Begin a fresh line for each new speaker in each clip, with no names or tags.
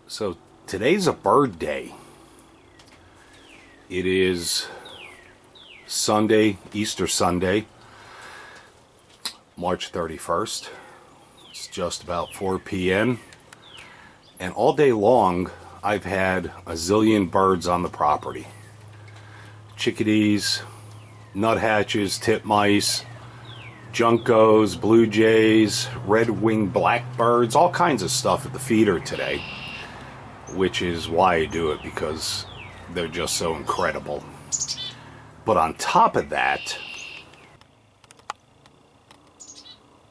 So today's a bird day. It is Sunday, Easter Sunday, March 31st. It's just about 4 p.m. And all day long, I've had a zillion birds on the property. Chickadees, nuthatches, titmice, juncos, blue jays, red-winged blackbirds, all kinds of stuff at the feeder today, which is why I do it, because they're just so incredible. But on top of that,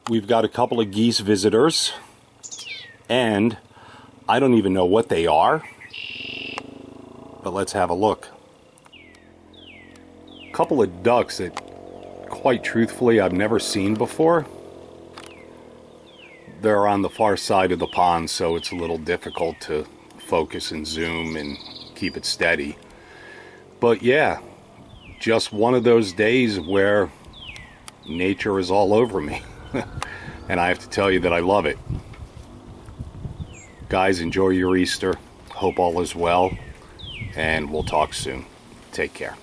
we've got a couple of geese visitors, and I don't even know what they are, but let's have a look. A couple of ducks that, quite truthfully, I've never seen before. They're on the far side of the pond, so it's a little difficult to focus and zoom and keep it steady. But yeah, just one of those days where nature is all over me. And I have to tell you that I love it. Guys, enjoy your Easter. Hope all is well. And we'll talk soon. Take care.